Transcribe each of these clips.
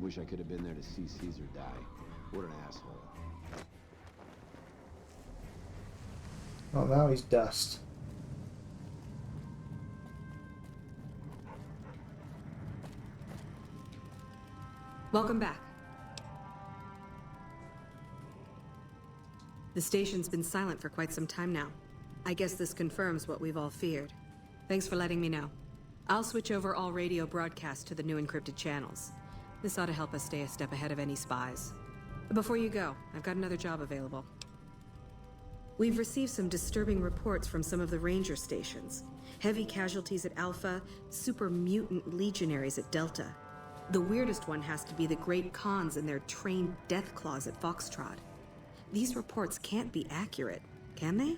Wish I could have been there to see Caesar die. What an asshole. Well, now he's dust. Welcome back. The station's been silent for quite some time now. I guess this confirms what we've all feared. Thanks for letting me know. I'll switch over all radio broadcasts to the new encrypted channels. This ought to help us stay a step ahead of any spies. Before you go, I've got another job available. We've received some disturbing reports from some of the ranger stations. Heavy casualties at Alpha, super mutant legionaries at Delta. The weirdest one has to be the Great Khans and their trained death claws at Foxtrot. These reports can't be accurate, can they?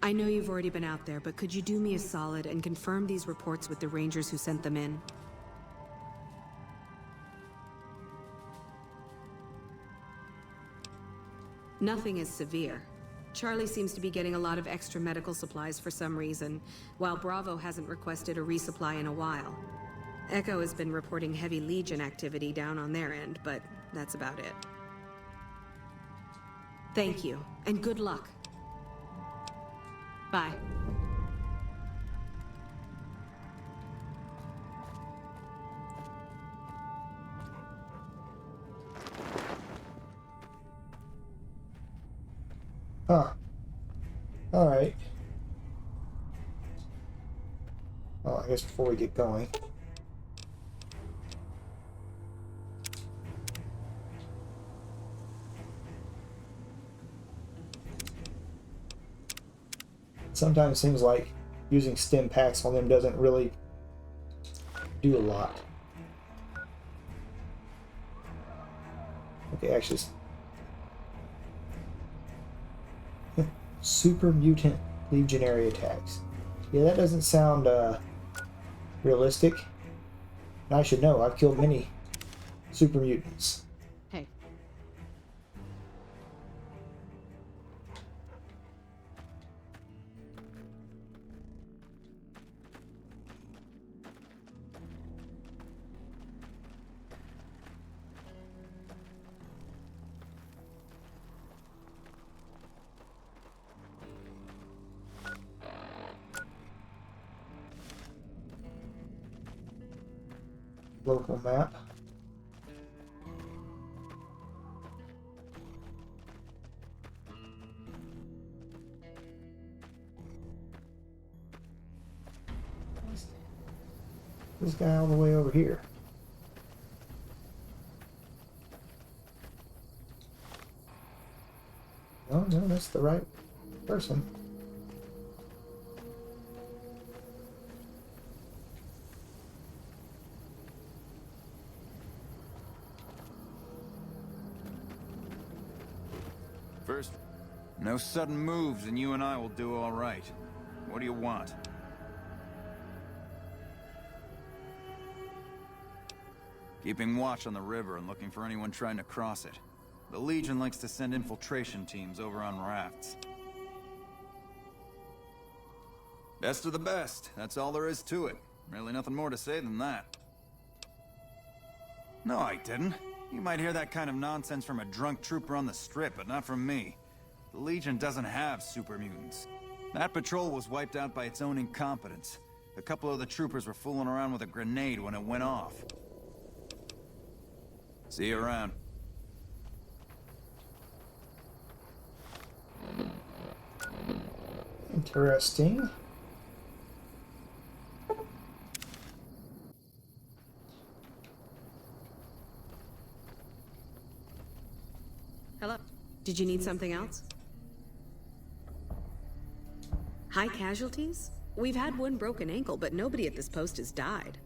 I know you've already been out there, but could you do me a solid and confirm these reports with the Rangers who sent them in? Nothing is severe. Charlie seems to be getting a lot of extra medical supplies for some reason, while Bravo hasn't requested a resupply in a while. Echo has been reporting heavy Legion activity down on their end, but that's about it. Thank you, and good luck. Bye. Huh. Alright. Well, I guess before we get going... Sometimes seems like using stim packs on them doesn't really do a lot. Okay, actually... Super mutant legionary attacks. Yeah, that doesn't sound realistic. And I should know, I've killed many super mutants. Hey. Local map. This guy all the way over here. Oh no, that's the right person. First, no sudden moves and you and I will do all right. What do you want? Keeping watch on the river and looking for anyone trying to cross it. The Legion likes to send infiltration teams over on rafts. Best of the best. That's all there is to it. Really nothing more to say than that. No, I didn't. You might hear that kind of nonsense from a drunk trooper on the strip, but not from me. The Legion doesn't have super mutants. That patrol was wiped out by its own incompetence. A couple of the troopers were fooling around with a grenade when it went off. See you around. Interesting. Hello. Did you need something else? High casualties? We've had one broken ankle, but nobody at this post has died.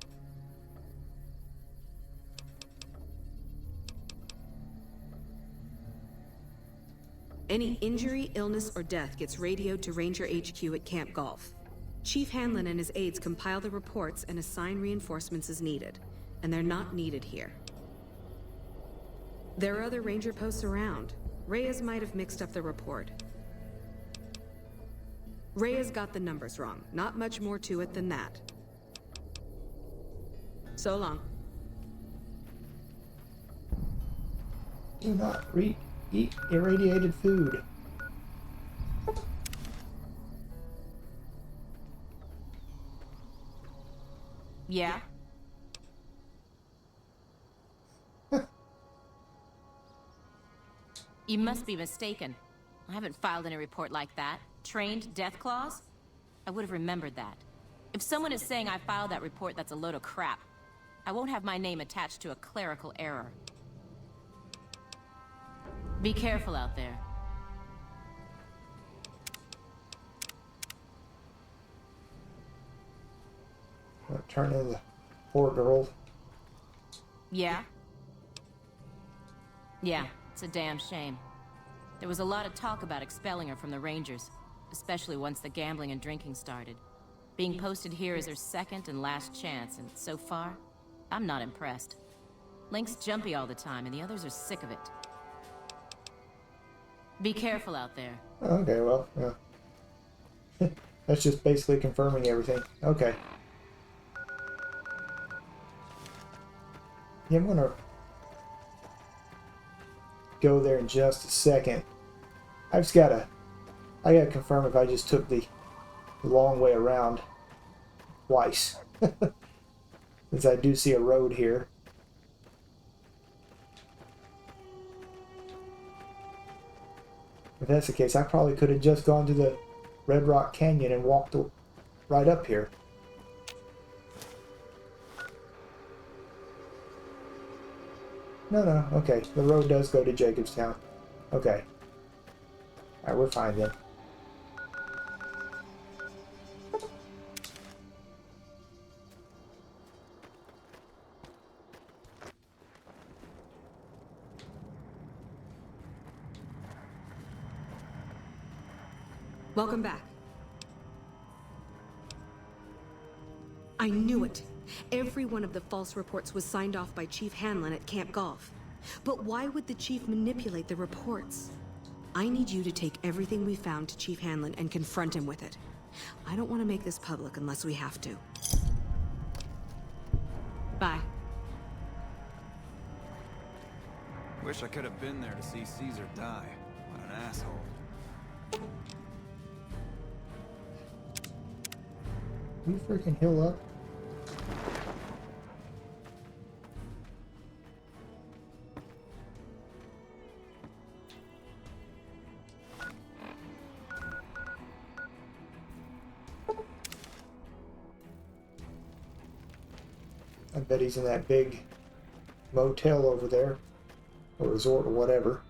Any injury, illness, or death gets radioed to Ranger HQ at Camp Golf. Chief Hanlon and his aides compile the reports and assign reinforcements as needed, and they're not needed here. There are other Ranger posts around. Reyes might have mixed up the report. Reyes got the numbers wrong. Not much more to it than that. So long. Do not eat irradiated food. Yeah? You must be mistaken. I haven't filed any report like that. Trained death clause? I would have remembered that. If someone is saying I filed that report, that's a load of crap. I won't have my name attached to a clerical error. Be careful out there. Turn in the poor girl. Yeah? Yeah, it's a damn shame. There was a lot of talk about expelling her from the Rangers, especially once the gambling and drinking started. Being posted here is her second and last chance, and so far, I'm not impressed. Link's jumpy all the time, and the others are sick of it. Be careful out there. Okay, well, yeah. That's just basically confirming everything. Okay. Yeah, I'm gonna go there in just a second. I gotta confirm if I just took the long way around twice. Since I do see a road here. If that's the case, I probably could have just gone to the Red Rock Canyon and walked right up here. No, okay. The road does go to Jacobstown. Okay. Alright, we're fine then. Welcome back. I knew it. Every one of the false reports was signed off by Chief Hanlon at Camp Golf. But why would the Chief manipulate the reports? I need you to take everything we found to Chief Hanlon and confront him with it. I don't want to make this public unless we have to. Bye. Wish I could have been there to see Caesar die. What an asshole. You freaking heal up. I bet he's in that big motel over there, or resort or whatever.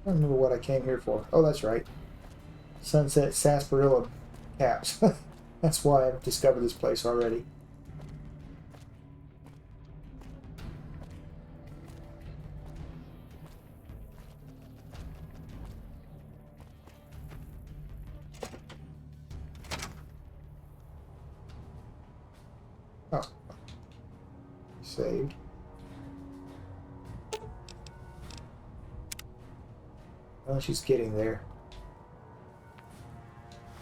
I don't remember what I came here for. Oh, that's right. Sunset Sarsaparilla caps. That's why I've discovered this place already. Oh. Saved. Well, she's getting there.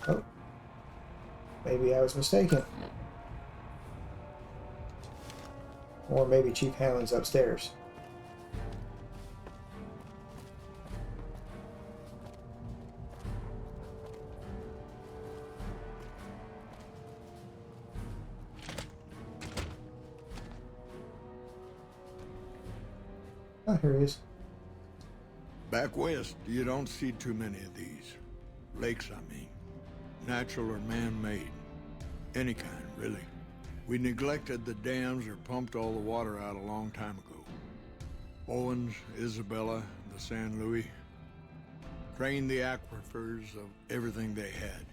Oh. Maybe I was mistaken. Or maybe Chief Hanlon's upstairs. Oh, here he is. Back west, you don't see too many of these. Lakes, I mean. Natural or man-made. Any kind, really. We neglected the dams or pumped all the water out a long time ago. Owens, Isabella, the San Luis. Drained the aquifers of everything they had.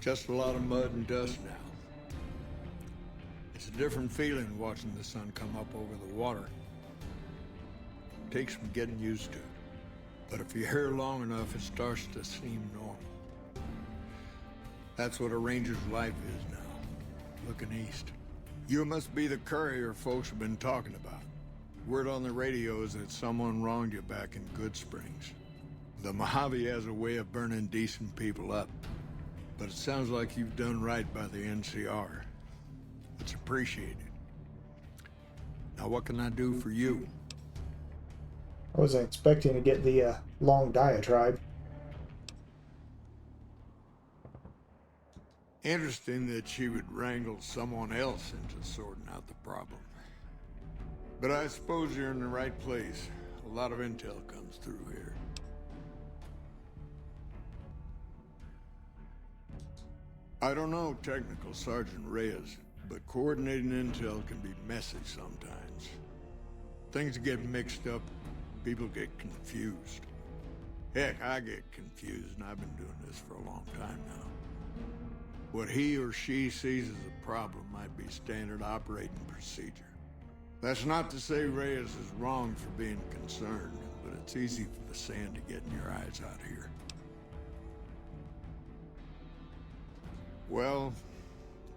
Just a lot of mud and dust now. It's a different feeling watching the sun come up over the water. Takes some getting used to. But if you're here long enough, it starts to seem normal. That's what a ranger's life is now, looking east. You must be the courier folks have been talking about. Word on the radio is that someone wronged you back in Good Springs. The Mojave has a way of burning decent people up, but it sounds like you've done right by the NCR. It's appreciated. Now what can I do for you? I wasn't expecting to get the long diatribe. Interesting that she would wrangle someone else into sorting out the problem. But I suppose you're in the right place. A lot of intel comes through here. I don't know Technical Sergeant Reyes, but coordinating intel can be messy sometimes. Things get mixed up, people get confused. Heck, I get confused, and I've been doing this for a long time now. What he or she sees as a problem might be standard operating procedure. That's not to say Reyes is wrong for being concerned, but it's easy for the sand to get in your eyes out here. Well,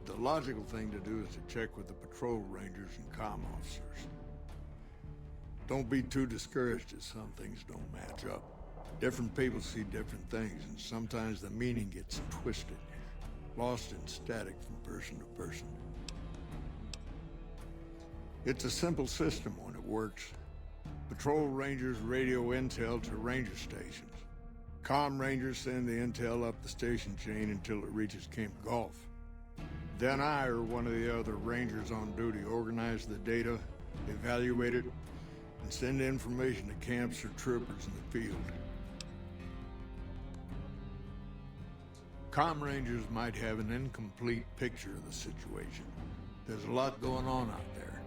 the logical thing to do is to check with the patrol rangers and comm officers. Don't be too discouraged if some things don't match up. Different people see different things, and sometimes the meaning gets twisted. Lost in static from person to person. It's a simple system when it works. Patrol rangers radio intel to ranger stations. Comm rangers send the intel up the station chain until it reaches Camp Golf. Then I or one of the other rangers on duty organize the data, evaluate it, and send information to camps or troopers in the field. Comm rangers might have an incomplete picture of the situation. There's a lot going on out there.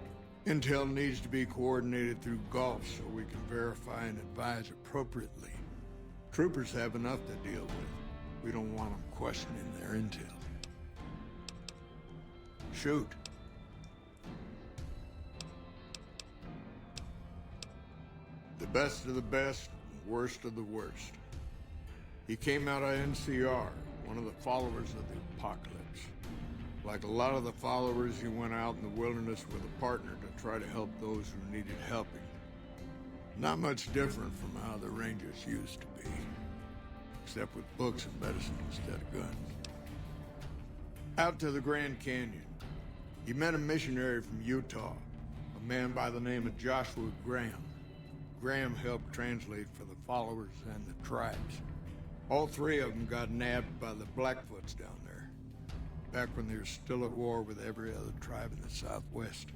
Intel needs to be coordinated through Gulf so we can verify and advise appropriately. Troopers have enough to deal with. We don't want them questioning their intel. Shoot. The best of the best, worst of the worst. He came out of NCR, one of the followers of the apocalypse. Like a lot of the followers, he went out in the wilderness with a partner to try to help those who needed helping. Not much different from how the Rangers used to be, except with books and medicine instead of guns. Out to the Grand Canyon, he met a missionary from Utah, a man by the name of Joshua Graham. Graham helped translate for the followers and the tribes. All three of them got nabbed by the Blackfoots down there, back when they were still at war with every other tribe in the Southwest.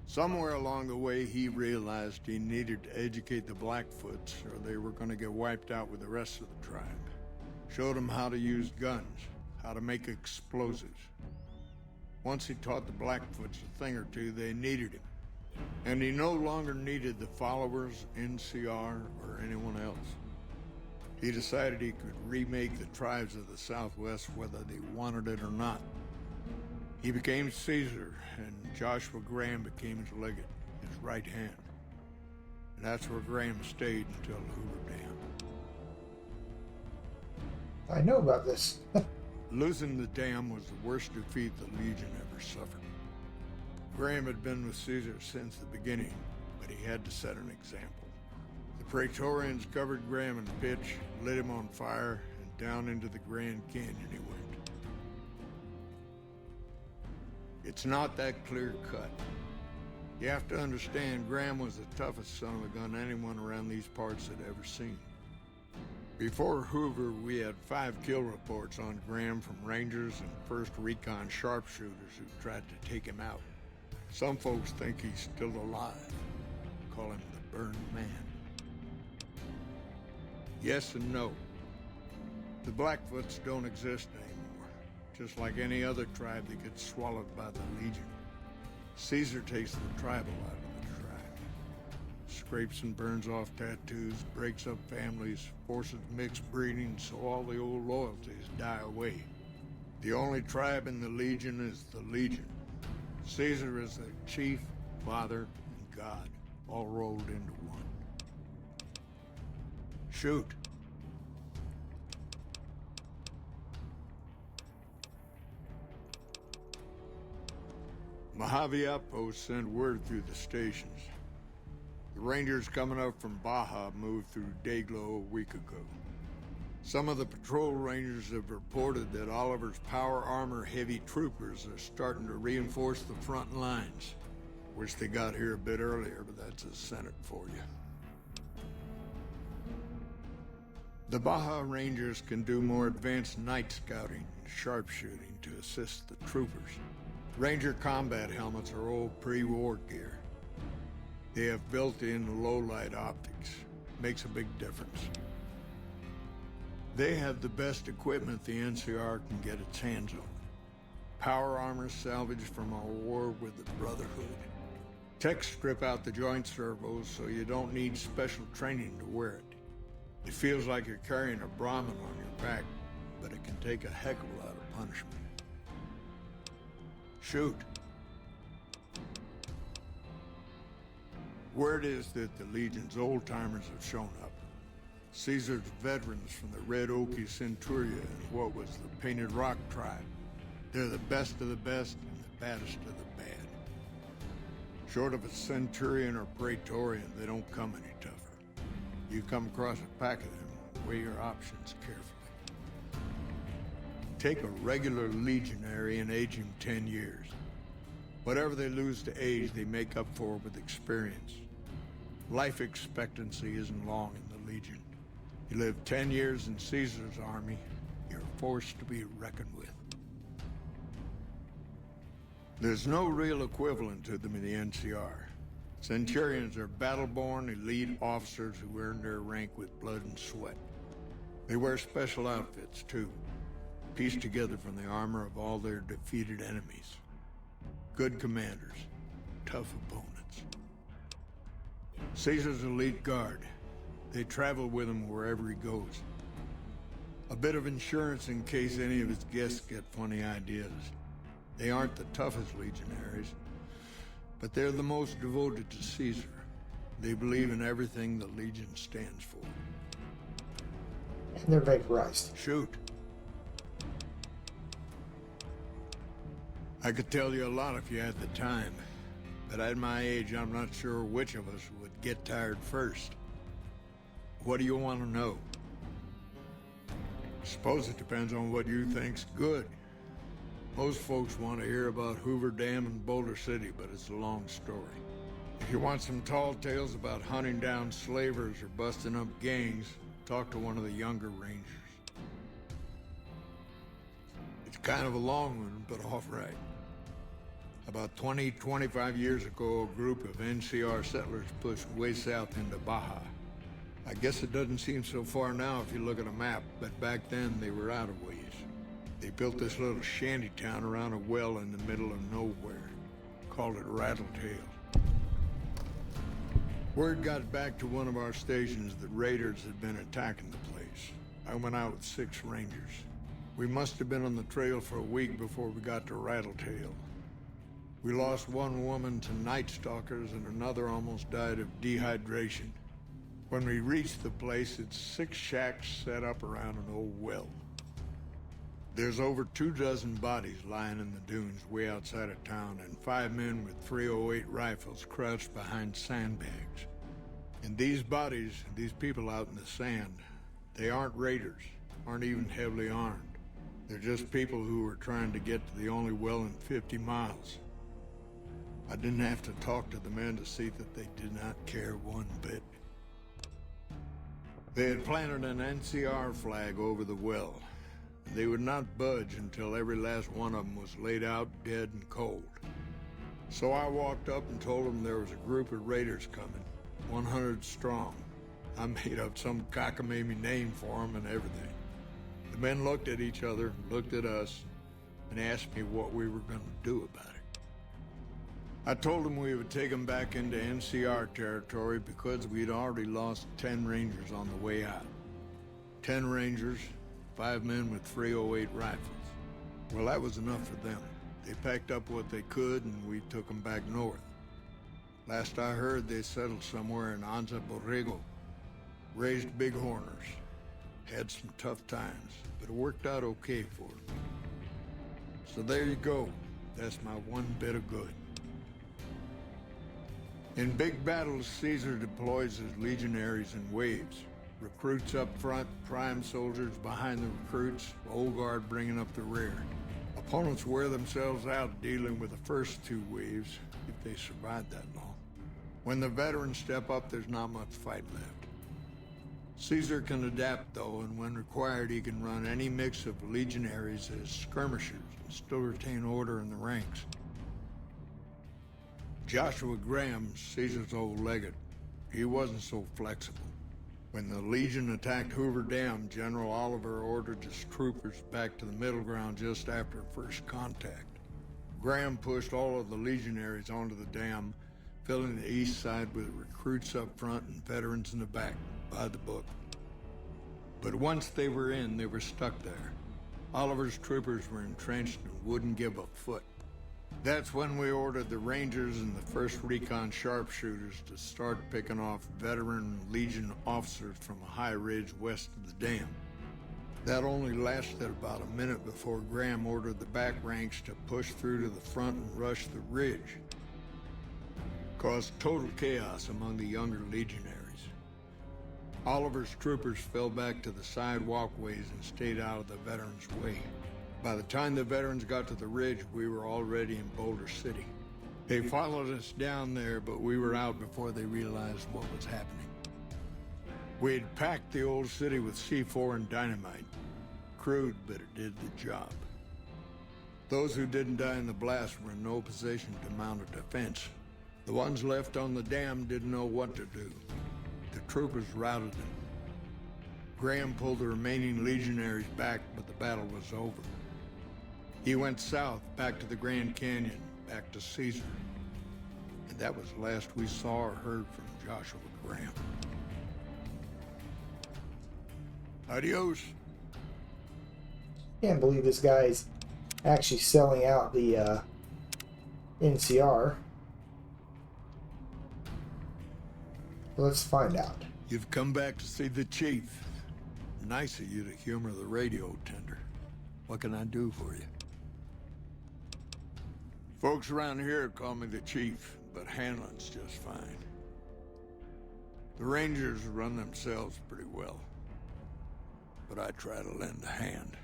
Somewhere along the way, he realized he needed to educate the Blackfoots or they were going to get wiped out with the rest of the tribe. Showed them how to use guns, how to make explosives. Once he taught the Blackfoots a thing or two, they needed him. And he no longer needed the followers, NCR, or anyone else. He decided he could remake the tribes of the Southwest whether they wanted it or not. He became Caesar, and Joshua Graham became his legate, his right hand. And that's where Graham stayed until the Hoover Dam. I know about this. Losing the dam was the worst defeat the Legion ever suffered. Graham had been with Caesar since the beginning, but he had to set an example. The Praetorians covered Graham in pitch, lit him on fire, and down into the Grand Canyon he went. It's not that clear-cut. You have to understand, Graham was the toughest son of a gun anyone around these parts had ever seen. Before Hoover, we had 5 kill reports on Graham from Rangers and 1st Recon sharpshooters who tried to take him out. Some folks think he's still alive. Call him the Burned Man. Yes and no. The Blackfoots don't exist anymore. Just like any other tribe that gets swallowed by the Legion. Caesar takes the tribal out of the tribe. Scrapes and burns off tattoos, breaks up families, forces mixed breeding so all the old loyalties die away. The only tribe in the Legion is the Legion. Caesar is the chief, father, and God, all rolled into one. Shoot. Mojave Outpost sent word through the stations. The Rangers coming up from Baja moved through Dayglow a week ago. Some of the patrol rangers have reported that Oliver's power armor heavy troopers are starting to reinforce the front lines. Wish they got here a bit earlier, but that's a Senate for you. The Baja Rangers can do more advanced night scouting and sharpshooting to assist the troopers. Ranger combat helmets are old pre-war gear. They have built-in low-light optics. Makes a big difference. They have the best equipment the NCR can get its hands on. Power armor salvaged from our war with the Brotherhood. Techs strip out the joint servos so you don't need special training to wear it. It feels like you're carrying a Brahmin on your back, but it can take a heck of a lot of punishment. Shoot. Word is that the Legion's old-timers have shown up. Caesar's veterans from the Red Okie Centuria and what was the Painted Rock tribe. They're the best of the best and the baddest of the bad. Short of a Centurion or Praetorian, they don't come any tougher. You come across a pack of them, weigh your options carefully. Take a regular legionary and age him 10 years. Whatever they lose to age, they make up for with experience. Life expectancy isn't long in the Legion. You live 10 years in Caesar's army, you're a force to be reckoned with. There's no real equivalent to them in the NCR. Centurions are battle-born elite officers who earn their rank with blood and sweat. They wear special outfits, too, pieced together from the armor of all their defeated enemies. Good commanders, tough opponents. Caesar's elite guard. They travel with him wherever he goes. A bit of insurance in case any of his guests get funny ideas. They aren't the toughest legionaries, but they're the most devoted to Caesar. They believe in everything the Legion stands for. And they're vaporized. Shoot. I could tell you a lot if you had the time, but at my age, I'm not sure which of us would get tired first. What do you want to know? Suppose it depends on what you think's good. Most folks want to hear about Hoover Dam and Boulder City, but it's a long story. If you want some tall tales about hunting down slavers or busting up gangs, talk to one of the younger rangers. It's kind of a long one, but all right. About 25 years ago, a group of NCR settlers pushed way south into Baja. I guess it doesn't seem so far now if you look at a map, but back then they were out of ways. They built this little shanty town around a well in the middle of nowhere. Called it Rattletail. Word got back to one of our stations that raiders had been attacking the place. I went out with 6 rangers. We must have been on the trail for a week before we got to Rattletail. We lost one woman to night stalkers and another almost died of dehydration. When we reached the place, it's 6 shacks set up around an old well. There's over 24 bodies lying in the dunes way outside of town, and 5 men with .308 rifles crouched behind sandbags. And these bodies, these people out in the sand, they aren't raiders, aren't even heavily armed. They're just people who were trying to get to the only well in 50 miles. I didn't have to talk to the men to see that they did not care one bit. They had planted an NCR flag over the well. They would not budge until every last one of them was laid out dead and cold. So I walked up and told them there was a group of raiders coming, 100 strong. I made up some cockamamie name for them and everything. The men looked at each other, looked at us, and asked me what we were going to do about it. I told them we would take them back into NCR territory because we'd already lost 10 Rangers on the way out. 10 Rangers, 5 men with .308 rifles. Well, that was enough for them. They packed up what they could and we took them back north. Last I heard, they settled somewhere in Anza Borrego. Raised big horners. Had some tough times, but it worked out okay for them. So there you go. That's my one bit of good. In big battles, Caesar deploys his legionaries in waves. Recruits up front, prime soldiers behind the recruits, old guard bringing up the rear. Opponents wear themselves out dealing with the first two waves, if they survive that long. When the veterans step up, there's not much fight left. Caesar can adapt, though, and when required, he can run any mix of legionaries as skirmishers and still retain order in the ranks. Joshua Graham, Caesar's old legate, he wasn't so flexible. When the Legion attacked Hoover Dam, General Oliver ordered his troopers back to the middle ground just after first contact. Graham pushed all of the legionaries onto the dam, filling the east side with recruits up front and veterans in the back, by the book. But once they were in, they were stuck there. Oliver's troopers were entrenched and wouldn't give a foot. That's when we ordered the Rangers and the 1st Recon sharpshooters to start picking off veteran Legion officers from a high ridge west of the dam. That only lasted about a minute before Graham ordered the back ranks to push through to the front and rush the ridge. Caused total chaos among the younger legionaries. Oliver's troopers fell back to the side walkways and stayed out of the veterans' way. By the time the veterans got to the ridge, we were already in Boulder City. They followed us down there, but we were out before they realized what was happening. We had packed the old city with C4 and dynamite. Crude, but it did the job. Those who didn't die in the blast were in no position to mount a defense. The ones left on the dam didn't know what to do. The troopers routed them. Graham pulled the remaining legionaries back, but the battle was over. He went south, back to the Grand Canyon, back to Caesar. And that was the last we saw or heard from Joshua Graham. Adios. Can't believe this guy's actually selling out the NCR. Let's find out. You've come back to see the chief. Nice of you to humor the radio tender. What can I do for you? Folks around here call me the chief, but Hanlon's just fine. The Rangers run themselves pretty well, but I try to lend a hand.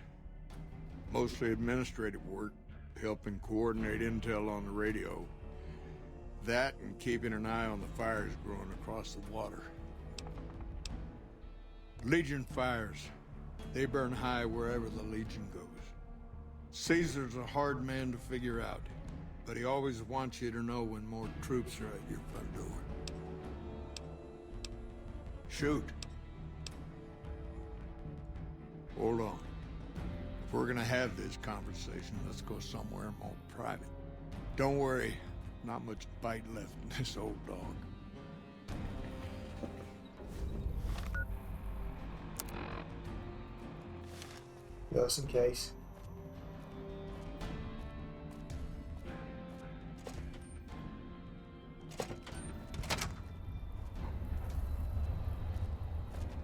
Mostly administrative work, helping coordinate intel on the radio. That and keeping an eye on the fires growing across the water. Legion fires. They burn high wherever the Legion goes. Caesar's a hard man to figure out, but he always wants you to know when more troops are at your front door. Shoot. Hold on. If we're gonna have this conversation, let's go somewhere more private. Don't worry, not much bite left in this old dog. Just in case.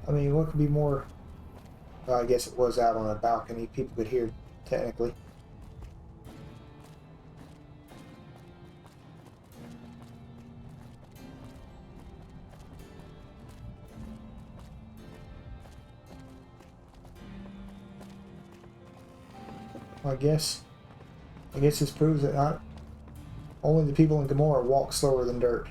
I mean, what could be more... Well, I guess it was out on a balcony. People could hear, technically. I guess this proves that not only the people in Gomorrah walk slower than dirt.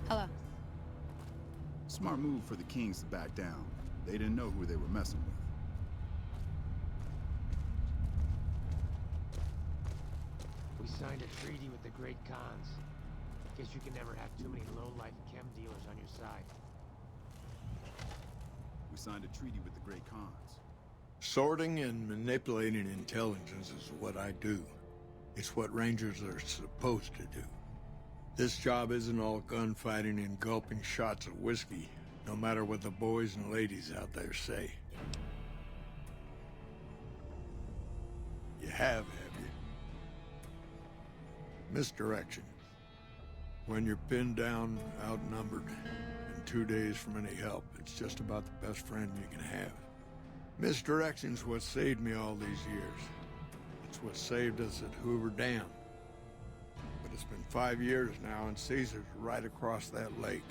Hello. Smart move for the Kings to back down. They didn't know who they were messing with. We signed a treaty with the Great Khans. Guess you can never have too many low-life chem dealers on your side. We signed a treaty with the Great Khans. Sorting and manipulating intelligence is what I do. It's what Rangers are supposed to do. This job isn't all gunfighting and gulping shots of whiskey, no matter what the boys and ladies out there say. You have you? Misdirection. When you're pinned down, outnumbered, and 2 days from any help, it's just about the best friend you can have. Misdirection's what saved me all these years. It's what saved us at Hoover Dam. But it's been 5 years now, and Caesar's right across that lake.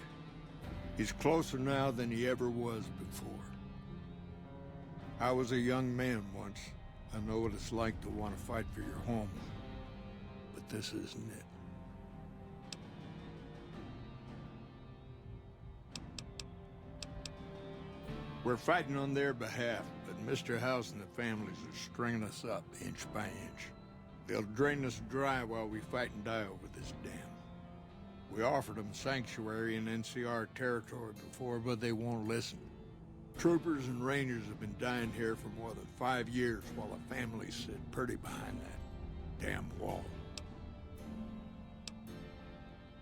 He's closer now than he ever was before. I was a young man once. I know what it's like to want to fight for your home. But this isn't it. We're fighting on their behalf, but Mr. House and the families are stringing us up inch by inch. They'll drain us dry while we fight and die over this dam. We offered them sanctuary in NCR territory before, but they won't listen. Troopers and Rangers have been dying here for more than 5 years while the families sit pretty behind that damn wall.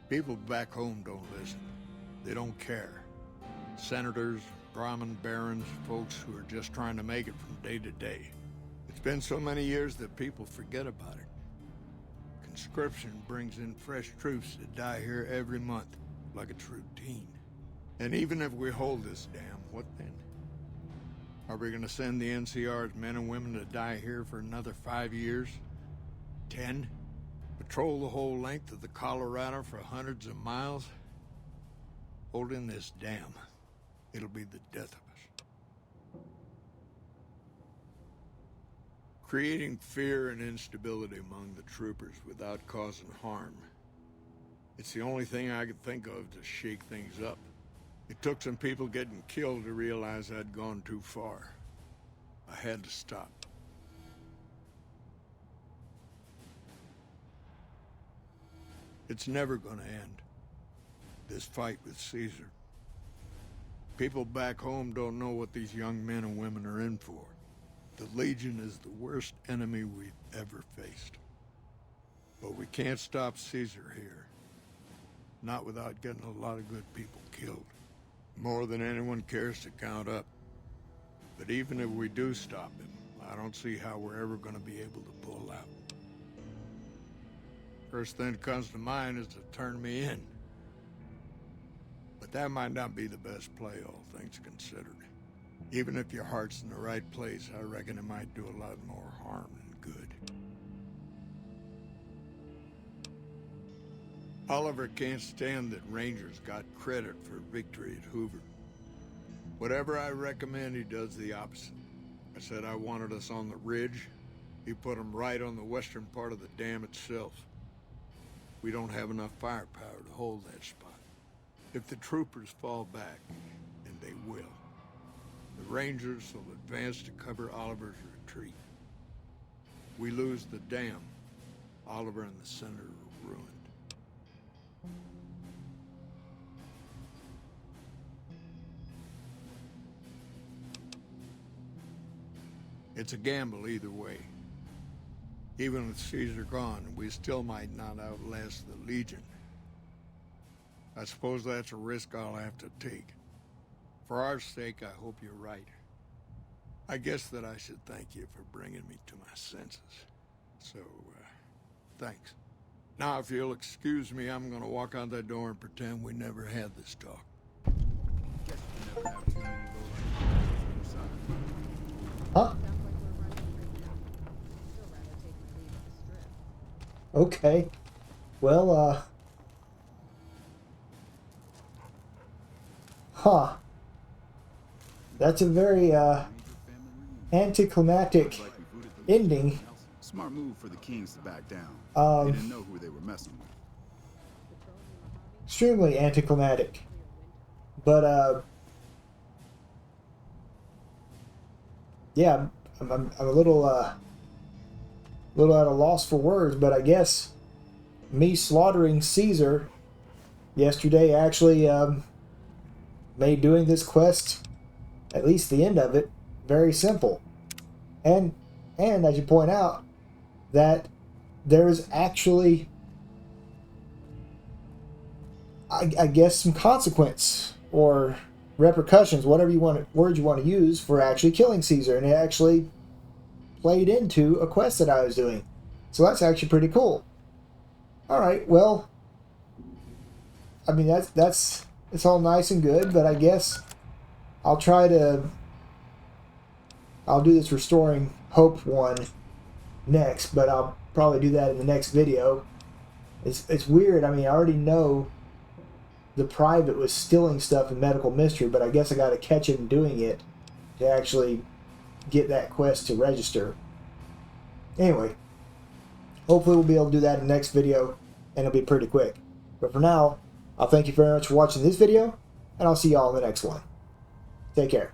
People back home don't listen. They don't care. Senators, Brahmin barons, folks who are just trying to make it from day to day. It's been so many years that people forget about it. Conscription brings in fresh troops that die here every month, like it's routine. And even if we hold this dam, what then? Are we gonna send the NCR's men and women to die here for another 5 years? 10? Patrol the whole length of the Colorado for hundreds of miles? Holding this dam. It'll be the death of us. Creating fear and instability among the troopers without causing harm. It's the only thing I could think of to shake things up. It took some people getting killed to realize I'd gone too far. I had to stop. It's never gonna end. This fight with Caesar. People back home don't know what these young men and women are in for. The Legion is the worst enemy we've ever faced. But we can't stop Caesar here. Not without getting a lot of good people killed. More than anyone cares to count up. But even if we do stop him, I don't see how we're ever going to be able to pull out. First thing that comes to mind is to turn me in. But that might not be the best play, all things considered. Even if your heart's in the right place, I reckon it might do a lot more harm than good. Oliver can't stand that Rangers got credit for victory at Hoover. Whatever I recommend, he does the opposite. I said I wanted us on the ridge. He put them right on the western part of the dam itself. We don't have enough firepower to hold that spot. If the troopers fall back, and they will, the Rangers will advance to cover Oliver's retreat. We lose the dam. Oliver and the Senator are ruined. It's a gamble either way. Even with Caesar gone, we still might not outlast the Legion. I suppose that's a risk I'll have to take. For our sake, I hope you're right. I guess that I should thank you for bringing me to my senses. So, thanks. Now, if you'll excuse me, I'm gonna walk out that door and pretend we never had this talk. Guess you can never have too many low-life on your side. Huh? Okay. Well, huh. That's a very, anticlimactic ending. Smart move for the Kings to back down. They Um, didn't know who they were messing with. Extremely anticlimactic. But, yeah, I'm a little at a loss for words, but I guess me slaughtering Caesar yesterday actually made doing this quest, at least the end of it, very simple. And I should point out that there is actually, I guess, some consequence or repercussions, whatever word you want to use, for actually killing Caesar, and it actually played into a quest that I was doing. So that's actually pretty cool. All right, well, I mean, it's all nice and good, but I guess I'll do this Restoring Hope one next, but I'll probably do that in the next video. It's weird. I mean, I already know the private was stealing stuff in Medical Mystery, but I guess I got to catch him doing it to actually get that quest to register. Anyway, hopefully we'll be able to do that in the next video, and it'll be pretty quick. But for now, I'll thank you very much for watching this video, and I'll see y'all in the next one. Take care.